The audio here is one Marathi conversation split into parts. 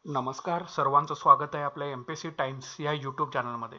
नमस्कार, सर्वांचं स्वागत आहे आपल्या MPSC टाइम्स या यूट्यूब चॅनलमध्ये.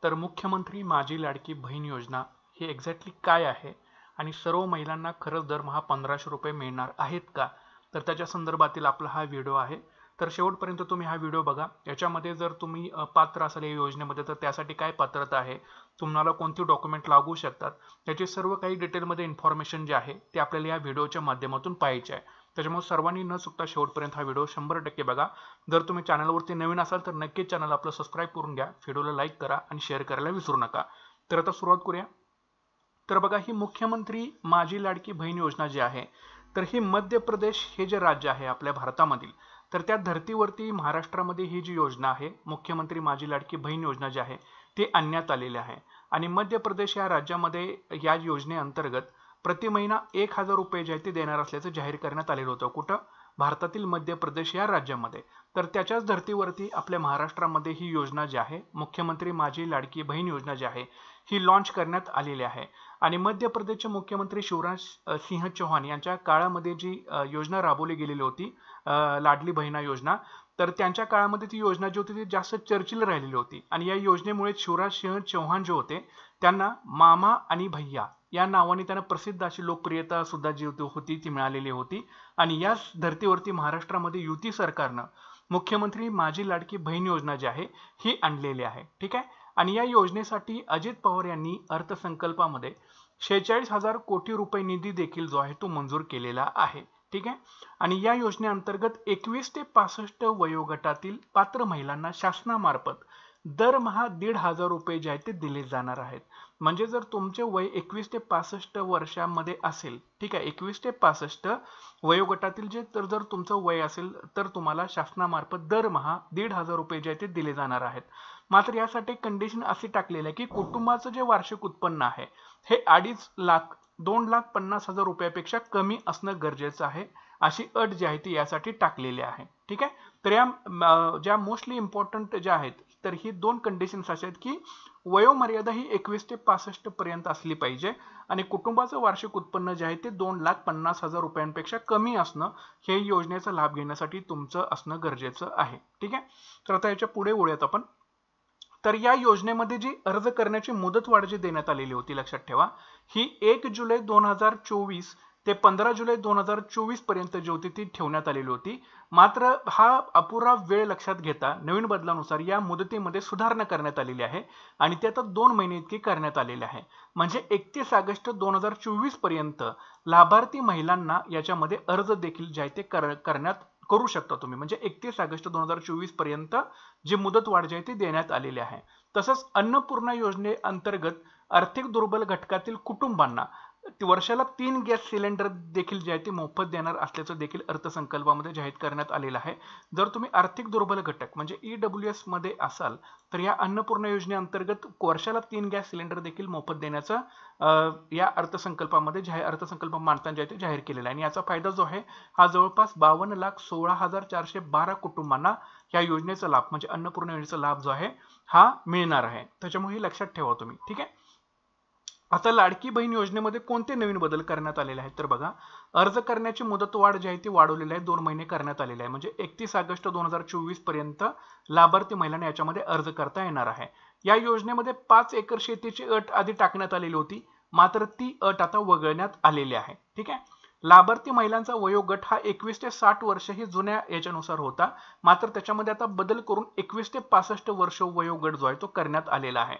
तर मुख्यमंत्री माझी लाडकी बहीण योजना ही एक्झॅक्टली काय आहे आणि सर्व महिलांना खरंच दरमहा 1500 रुपये मिळणार आहेत का, तर त्याच्या संदर्भातील आपला हा व्हिडिओ आहे. तर शेवटपर्यंत तुम्ही हा व्हिडिओ बघा. याच्यामध्ये जर तुम्ही पात्र असाल या योजनेमध्ये तर त्यासाठी काय पात्रता आहे, तुम्हाला कोणती डॉक्युमेंट लागू शकतात, त्याची सर्व काही डिटेलमध्ये इन्फॉर्मेशन जे आहे ते आपल्याला या व्हिडिओच्या माध्यमातून पाहायचे आहे. त्याच्यामुळे सर्वांनी न चुकता शेवटपर्यंत हा व्हिडिओ 100% बघा. जर तुम्ही चॅनलवरती नवीन असाल तर नक्कीच चॅनल आपलं सबस्क्राईब करून घ्या, व्हिडिओला लाईक करा आणि शेअर करायला विसरू नका. तर आता सुरुवात करूया. तर बघा, ही मुख्यमंत्री माझी लाडकी बहीण योजना जी आहे तर ही मध्य प्रदेश हे जे राज्य आहे आपल्या भारतामधील, तर त्या धर्तीवरती महाराष्ट्रामध्ये ही जी योजना आहे मुख्यमंत्री माझी लाडकी बहीण योजना जी आहे ती आणण्यात आलेली आहे. आणि मध्य प्रदेश या राज्यामध्ये या योजनेअंतर्गत प्रति महिना 1000 रुपये जे आहे ते देणार असल्याचं जाहीर करण्यात आलेलं होतं. कुठं? भारतातील मध्य प्रदेश या राज्यामध्ये. तर त्याच्याच धर्तीवरती आपल्या महाराष्ट्रामध्ये ही योजना जी आहे मुख्यमंत्री माझी लाडकी बहीण योजना जी आहे ही लॉन्च करण्यात आलेली आहे. आणि मध्य प्रदेशचे मुख्यमंत्री शिवराज सिंह चौहान यांच्या काळामध्ये जी योजना राबवली गेलेली होती, लाडली बहिणा योजना, तर त्यांच्या काळामध्ये ती योजना जी होती ती जास्त चर्चेला राहिलेली होती. आणि या योजनेमुळे शिवराज सिंह चौहान जे होते त्यांना मामा आणि भैया या नावाने त्यांना प्रसिद्ध अशी लोकप्रियता सुद्धा जी होती ती मिळालेली होती. आणि याच धर्तीवरती महाराष्ट्रामध्ये युती सरकारनं मुख्यमंत्री माझी लाडकी बहीण योजना जी आहे ही आणलेली आहे. ठीक आहे. आणि या योजनेसाठी अजित पवार यांनी अर्थसंकल्पामध्ये 46,000 कोटी रुपये निधी देखील जो आहे तो मंजूर केलेला आहे. ठीक आहे. आणि या योजनेअंतर्गत 21 ते 65 वयोगटातील पात्र महिलांना शासनामार्फत दरमहा 1,500 रुपये जे आहेत ते दिले जाणार आहेत. म्हणजे जर तुमचे वय 21 ते 65 वर्षांमध्ये असेल, ठीक आहे, 21 ते 65 वयोगटातील जे तर जर तुमचं वय असेल तर तुम्हाला शासनामार्फत दरमहा 1,500 रुपये जे आहे ते दिले जाणार आहेत. मात्र यासाठी कंडिशन अशी टाकलेली आहे की कुटुंबाचं जे वार्षिक उत्पन्न आहे हे 2.5 लाख 2,50,000 रुपयापेक्षा कमी असणं गरजेचं आहे, अशी अट जी आहे ती यासाठी टाकलेली आहे. ठीक आहे. तर या ज्या मोस्टली इम्पॉर्टंट ज्या आहेत तर ही दोन कंडिशन्स अशा आहेत की वयोमर्यादा ही 21 ते 65 पर्यंत असली पाहिजे आणि कुटुंबाचं वार्षिक उत्पन्न जे आहे ते 2,50,000 रुपयांपेक्षा कमी असणं हे योजनेचा लाभ घेण्यासाठी तुमचं असणं गरजेचं आहे. ठीक आहे. तर आता याच्या पुढे वळूयात आपण. तर या योजनेमध्ये जी अर्ज करण्याची मुदतवाढ जी देण्यात आलेली होती, लक्षात ठेवा, ही 1 जुलै 2024 ते 15 जुलै 2024 पर्यंत जी होती ती ठेवण्यात आलेली होती. मात्र हा अपुरा वेळ लक्षात घेता नवीन बदलानुसार या मुदतीमध्ये सुधारणा करण्यात आलेली आहे आणि ते आता 2 महिने इतकी करण्यात आलेले आहे. म्हणजे 31 ऑगस्ट 2024 पर्यंत लाभार्थी महिलांना याच्यामध्ये अर्ज देखील जे आहे ते करू शकता तुम्ही. म्हणजे 31 ऑगस्ट 2024 पर्यंत जी मुदतवाढ जी आहे ती देण्यात आलेली आहे. तसंच अन्नपूर्णा योजनेअंतर्गत आर्थिक दुर्बल घटकातील कुटुंबांना वर्षाला 3 गॅस सिलेंडर देखील जे आहे ते मोफत देणार असल्याचं देखील अर्थसंकल्पामध्ये जाहीर करण्यात आलेलं आहे. जर तुम्ही आर्थिक दुर्बल घटक म्हणजे EWS मध्ये असाल तर या अन्नपूर्णा योजनेअंतर्गत वर्षाला 3 गॅस सिलेंडर देखील मोफत देण्याचं या अर्थसंकल्पामध्ये अर्थसंकल्प मांडताना जे आहे ते जाहीर केलेला आहे. आणि याचा फायदा जो आहे हा जवळपास 52,16,412 कुटुंबांना या योजनेचा लाभ म्हणजे अन्नपूर्णा योजनेचा लाभ जो आहे हा मिळणार आहे. त्याच्यामुळे हे लक्षात ठेवा तुम्ही. ठीक आहे. आता लाडकी बहीण योजनेमध्ये कोणते नवीन बदल करण्यात आलेले आहेत तर बघा, अर्ज करण्याची मुदतवाढ जी आहे ती वाढवलेली आहे, 2 महिने करण्यात आलेली आहे. म्हणजे 31 ऑगस्ट 2024 पर्यंत लाभार्थी महिलांना याच्यामध्ये अर्ज करता येणार आहे. या योजनेमध्ये 5 एकर शेतीची अट आधी टाकण्यात आलेली होती, मात्र ती अट आता वगळण्यात आलेली आहे. ठीक आहे. लाभार्थी महिलांचा वयोगट हा 21 ते 60 वर्ष ही जुन्या याच्यानुसार होता, मात्र त्याच्यामध्ये आता बदल करून 21 ते 65 वर्ष वयोगट जो आहे तो करण्यात आलेला आहे.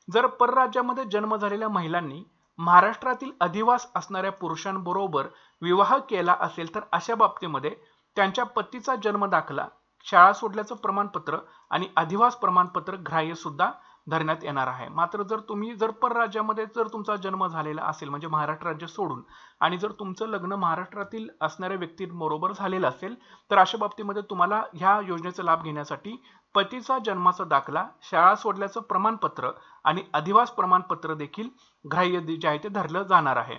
जर परराज्यामध्ये जन्म झालेल्या महिलांनी महाराष्ट्रातील अधिवास असणाऱ्या पुरुषांबरोबर विवाह केला असेल तर अशा बाबतीमध्ये त्यांच्या पतीचा जन्म दाखला, शाळा सोडल्याचं प्रमाणपत्र आणि अधिवास प्रमाणपत्र ग्राह्य सुद्धा धरण्यात येणार आहे. मात्र जर तुम्ही परराज्यामध्ये जर तुमचा जन्म झालेला असेल म्हणजे महाराष्ट्र राज्य सोडून आणि जर तुमचं लग्न महाराष्ट्रातील असणाऱ्या व्यक्तींबरोबर झालेलं असेल तर अशा बाबतीमध्ये तुम्हाला ह्या योजनेचा लाभ घेण्यासाठी पतीचा जन्माचा दाखला, शाळा सोडल्याचं प्रमाणपत्र आणि अधिवास प्रमाणपत्र देखील ग्राह्य जे आहे ते धरलं जाणार आहे.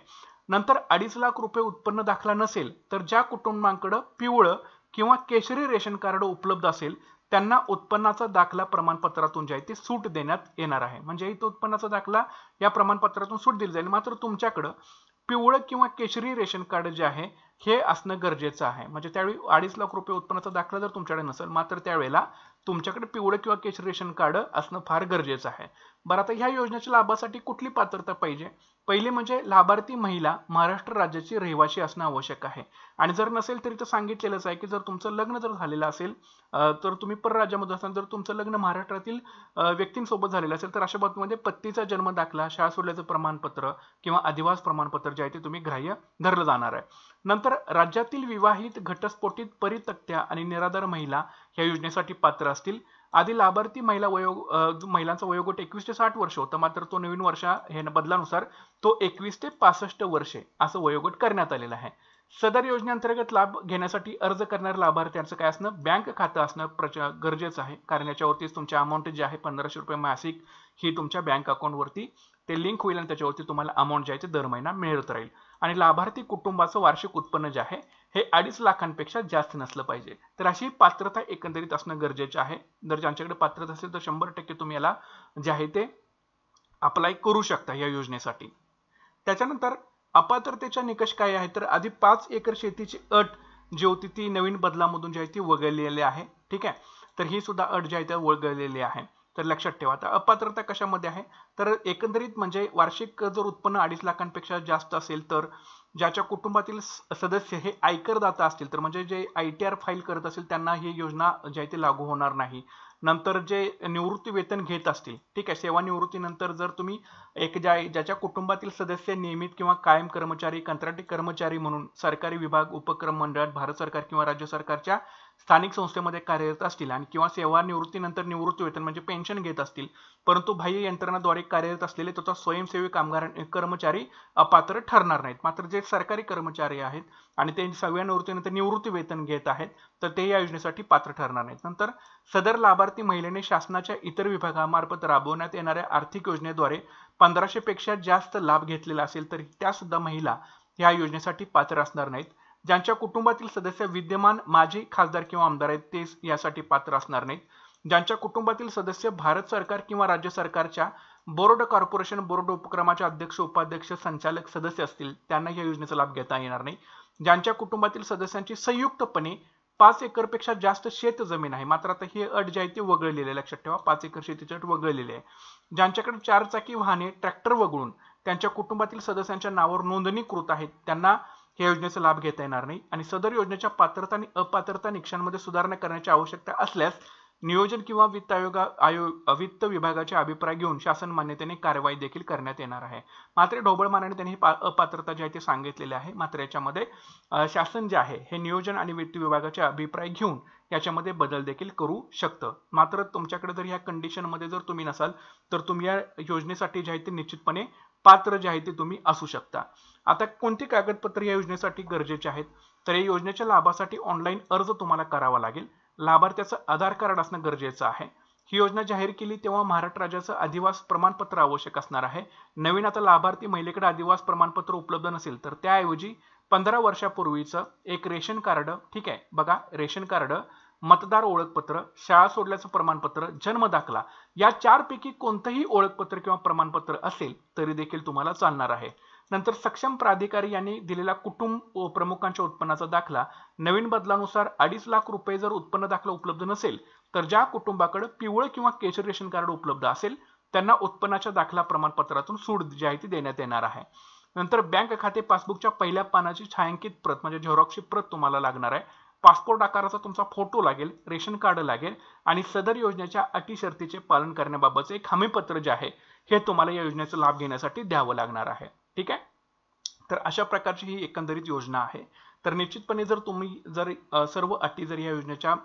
नंतर 2.5 लाख रुपये उत्पन्न दाखला नसेल तर ज्या कुटुंबांकडे पिवळं किंवा केशरी रेशन कार्ड उपलब्ध असेल त्यांना उत्पन्नाचा दाखला प्रमाणपत्रातून जे आहे ते सूट देण्यात येणार आहे. म्हणजे इथं उत्पन्नाचा दाखला या प्रमाणपत्रातून सूट दिली जाईल. मात्र तुमच्याकडे पिवळं किंवा केशरी रेशन कार्ड जे आहे हे असणं गरजेचं आहे. म्हणजे त्यावेळी 2.5 लाख रुपये उत्पन्नाचा दाखला जर तुमच्याकडे नसेल, मात्र त्यावेळेला तुमच्याकडे पिवळं किंवा केशरी रेशन कार्ड असणं फार गरजेचं आहे. बरं, आता ह्या योजनेच्या लाभासाठी कुठली पात्रता पाहिजे? पहिली म्हणजे लाभार्थी महिला महाराष्ट्र राज्याची रहिवासी असणं आवश्यक आहे. आणि जर नसेल तरी तर सांगितलेलंच आहे की जर तुमचं लग्न जर झालेलं असेल तर तुम्ही परराज्यामध्ये असाल, जर तुमचं लग्न महाराष्ट्रातील व्यक्तींसोबत झालेलं असेल तर अशा बाबतीमध्ये पत्नीचा जन्म दाखला, शाळा सोडल्याचं प्रमाणपत्र किंवा अधिवास प्रमाणपत्र जे आहे ते तुम्ही ग्राह्य धरलं जाणार आहे. नंतर राज्यातील विवाहित, घटस्फोटित, परित्यक्त्या आणि निराधार महिला ह्या योजनेसाठी पात्र असतील. आधी लाभार्थी महिलांचा वयोगट 21 ते 60 वर्ष होता, मात्र तो नवीन हे बदलानुसार तो 21 ते 65 वर्षे असं वयोगट करण्यात आलेलं आहे. सदर योजनेअंतर्गत लाभ घेण्यासाठी अर्ज करणाऱ्या लाभार्थ्यांचं काय असणं, बँक खातं असणं गरजेचं आहे. कारण याच्यावरतीच तुमची अमाऊंट जी आहे 1500 रुपये मासिक ही तुमच्या बँक अकाउंटवरती ते लिंक होईल आणि त्याच्यावरती तुम्हाला अमाऊंट जे आहे ते दर महिना मिळत राहील. आणि लाभार्थी कुटुंबाचं वार्षिक उत्पन्न जे आहे हे 2.5 लाखांपेक्षा जास्त नसलं पाहिजे. तर अशी पात्रता एकंदरीत असणं गरजेचं आहे. जर ज्यांच्याकडे पात्रता असेल तर 100% तुम्ही याला जे आहे ते अप्लाय करू शकता या योजनेसाठी. त्याच्यानंतर अपात्रतेच्या निकष काय आहे, तर आधी 5 एकर शेतीची अट जी होती ती नवीन बदलामधून जी आहे ती वगळलेली आहे. ठीक आहे, तर ही सुद्धा अट जी आहे ती वगळलेली आहे. तर लक्षात ठेवा. आता अपात्रता कशामध्ये आहे, तर एकंदरीत म्हणजे वार्षिक जर उत्पन्न 2.5 लाखांपेक्षा जास्त असेल तर ज्याच्या कुटुंबातील सदस्य हे आयकरदाता असतील, तर म्हणजे जे ITR फाईल करत असेल त्यांना ही योजना जी आहे ती लागू होणार नाही. नंतर जे निवृत्ती वेतन घेत असतील, ठीक आहे, सेवानिवृत्तीनंतर जर तुम्ही ज्याच्या कुटुंबातील सदस्य नियमित किंवा कायम कर्मचारी, कंत्राटी कर्मचारी म्हणून सरकारी विभाग, उपक्रम मंडळात, भारत सरकार किंवा राज्य सरकारच्या स्थानिक संस्थेमध्ये कार्यरत असतील आणि किंवा सेवानिवृत्तीनंतर निवृत्ती वेतन म्हणजे पेन्शन घेत असतील, परंतु बाह्य यंत्रणाद्वारे कार्यरत असलेले तथा स्वयंसेवी कामगार कर्मचारी अपात्र ठरणार नाहीत. मात्र जे सरकारी कर्मचारी आहेत आणि ते सेवानिवृत्तीनंतर निवृत्ती वेतन घेत आहेत तर ते या योजनेसाठी पात्र ठरणार नाहीत. नंतर सदर लाभार्थी महिलेने शासनाच्या इतर विभागामार्फत राबवण्यात येणाऱ्या आर्थिक योजनेद्वारे 1500 पेक्षा जास्त लाभ घेतलेला असेल तर त्या सुद्धा महिला या योजनेसाठी पात्र असणार नाहीत. ज्यांच्या कुटुंबातील सदस्य विद्यमान माजी खासदार किंवा आमदार आहेत ते यासाठी पात्र असणार नाहीत. ज्यांच्या कुटुंबातील सदस्य भारत सरकार किंवा राज्य सरकारच्या बोर्ड, कॉर्पोरेशन, बोर्ड उपक्रमाचे अध्यक्ष, उपाध्यक्ष, संचालक, सदस्य असतील त्यांना या योजनेचा लाभ घेता येणार नाही. ज्यांच्या कुटुंबातील सदस्यांची संयुक्तपणे 5 एकरपेक्षा जास्त शेत जमीन आहे, मात्र आता ही अट जी आहे ती वगळलेली आहे. लक्षात ठेवा, 5 एकर शेतीची अट वगळलेली आहे. ज्यांच्याकडे 4 चाकी वाहने, ट्रॅक्टर वगळून त्यांच्या कुटुंबातील सदस्यांच्या नावावर नोंदणीकृत आहेत त्यांना या योजनेचा लाभ घेता येणार नाही. आणि सदर योजनेच्या पात्रता आणि अपात्रता निकषांमध्ये सुधारणा करण्याची आवश्यकता असल्यास नियोजन किंवा वित्त विभागाचे अभिप्राय घेऊन शासन मान्यतेने कारवाई देखील करण्यात येणार आहे. मात्र ढोबळमानाने त्यांनी अपात्रता जी आहे ते सांगितलेले आहे. मात्र याच्यामध्ये शासन जे आहे हे नियोजन आणि वित्त विभागाचे अभिप्राय घेऊन याच्यामध्ये बदल देखील करू शकतं. मात्र तुमच्याकडे जर ह्या कंडिशनमध्ये जर तुम्ही नसाल तर तुम्ही या योजनेसाठी जे आहे ते निश्चितपणे पात्र जे आहे ते तुम्ही असू शकता. आता कोणती कागदपत्रे या योजनेसाठी गरजेचे आहेत, तर या योजनेच्या लाभासाठी ऑनलाईन अर्ज तुम्हाला करावा लागेल. लाभार्थ्याचं आधार कार्ड असणं गरजेचं आहे. ही योजना जाहीर केली तेव्हा महाराष्ट्र राज्याचं अधिवास प्रमाणपत्र आवश्यक असणार आहे. नवीन आता लाभार्थी महिलेकडे अधिवास प्रमाणपत्र उपलब्ध नसेल तर त्याऐवजी 15 वर्षापूर्वीचं एक रेशन कार्ड, ठीक आहे, बघा, रेशन कार्ड, मतदार ओळखपत्र, शाळा सोडल्याचं प्रमाणपत्र, जन्म दाखला या 4 पैकी कोणतंही ओळखपत्र किंवा प्रमाणपत्र असेल तरी देखील तुम्हाला चालणार आहे. नंतर सक्षम प्राधिकारी यांनी दिलेला कुटुंब प्रमुखांच्या उत्पन्नाचा दाखला, नवीन बदलानुसार 2.5 लाख रुपये जर उत्पन्न दाखला उपलब्ध नसेल तर ज्या कुटुंबाकडे पिवळं किंवा केशरी रेशन कार्ड उपलब्ध असेल त्यांना उत्पन्नाच्या दाखला प्रमाणपत्रातून सूट जी आहे ती देण्यात येणार आहे. नंतर बँक खाते पासबुकच्या पहिल्या पानाची छायांकित प्रत म्हणजे झेरॉक्सची प्रत तुम्हाला लागणार आहे. पासपोर्ट आकाराचा तुमचा फोटो लागेल, रेशन कार्ड लागेल आणि सदर योजनेच्या अटी शर्तीचे पालन करण्याबाबतचे एक हमीपत्र जे आहे हे तुम्हाला या योजनेचा लाभ घेण्यासाठी द्यावं लागणार आहे. ठीक आहे, तर अशा प्रकारची ही एकंदरीत योजना आहे. तर निश्चितपणे जर तुम्ही सर्व अटी जर या योजनेच्या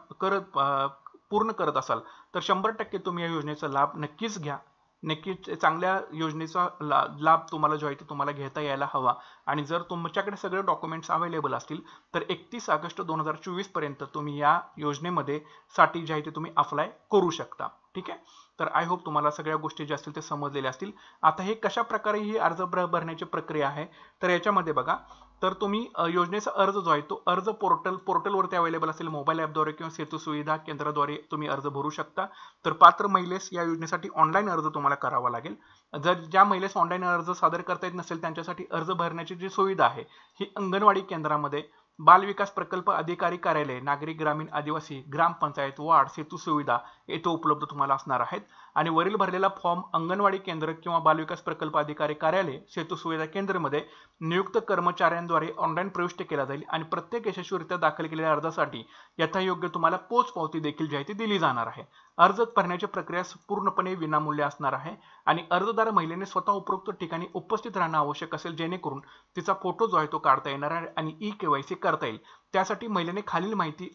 पूर्ण करत असाल तर 100% तुम्ही या योजनेचा लाभ नक्कीच घ्या. नक्कीच चांगल्या योजनेचा लाभ तुम्हाला जो आहे तो तुम्हाला घेता यायला हवा. आणि जर तुमच्याकडे सगळे डॉक्युमेंट्स अवेलेबल असतील तर 31 ऑगस्ट 2024 पर्यंत तुम्ही या योजनेमध्ये साठी जे आहे ते तुम्ही अप्लाय करू शकता. ठीक आहे, तर आय होप तुम्हाला सगळ्या गोष्टी ज्या असतील ते समजलेल्या असतील. आता हे कशा प्रकारे ही अर्ज भरण्याची प्रक्रिया आहे, तर याच्यामध्ये बघा, तर तुम्ही योजनेचा अर्ज जो आहे तो अर्ज पोर्टलवरती अवेलेबल असेल, मोबाईल ॲपद्वारे किंवा सेतू सुविधा केंद्राद्वारे तुम्ही अर्ज भरू शकता. तर पात्र महिलेस या योजनेसाठी ऑनलाईन अर्ज तुम्हाला करावा लागेल. जर ज्या महिलेस ऑनलाईन अर्ज सादर करता येत नसेल त्यांच्यासाठी अर्ज भरण्याची जी सुविधा आहे ही अंगणवाडी केंद्रामध्ये बाल विकास प्रकल्प अधिकारी कार्यालय, नागरी ग्रामीण आदिवासी, ग्रामपंचायत, वार्ड, सेतू सुविधा येथे उपलब्ध तुम्हाला असणार आहेत. आणि वरील भरलेला फॉर्म अंगणवाडी केंद्र किंवा बाल विकास प्रकल्प अधिकारी कार्यालय, सेतू सुविधा केंद्रामध्ये नियुक्त कर्मचाऱ्यांद्वारे ऑनलाईन प्रविष्ट केला जाईल आणि प्रत्येक यशस्वीरित्या दाखल केलेल्या अर्जासाठी यथायोग्य तुम्हाला पोच पावती देखील जी आहे ती दिली जाणार आहे. अर्ज भरण्याची प्रक्रिया पूर्णपणे विनामूल्य असणार आहे आणि अर्जदार महिलेने स्वतः उपरोक्त ठिकाणी उपस्थित राहणं आवश्यक असेल, जेणेकरून तिचा फोटो जो आहे तो काढता येणार आहे आणि ई-केवायसी करता येईल. त्यासाठी महिलेने खालील माहिती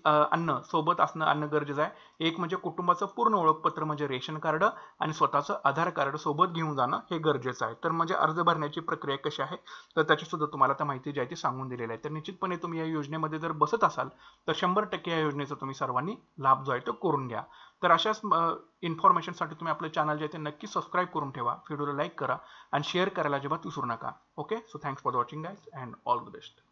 सोबत असणं गरजेचं आहे. एक म्हणजे कुटुंबाचं पूर्ण ओळखपत्र म्हणजे रेशन कार्ड आणि स्वतःचं आधार कार्ड सोबत घेऊन जाणं हे गरजेचं आहे. तर म्हणजे अर्ज भरण्याची प्रक्रिया कशी आहे तर त्याची सुद्धा तुम्हाला त्या माहिती जी आहे ती सांगून दिलेली आहे. तर निश्चितपणे तुम्ही या योजनेमध्ये जर बसत असाल तर 100% या योजनेचा तुम्ही सर्वांनी लाभ जो आहे तो करून घ्या. तर अशाच इन्फॉर्मेशनसाठी तुम्ही आपलं चॅनल जे आहे ते नक्की सबस्क्राईब करून ठेवा, व्हिडिओला लाईक करा आणि शेअर करायला अजिबात विसरू नका. Okay, so thanks for watching guys and all the best.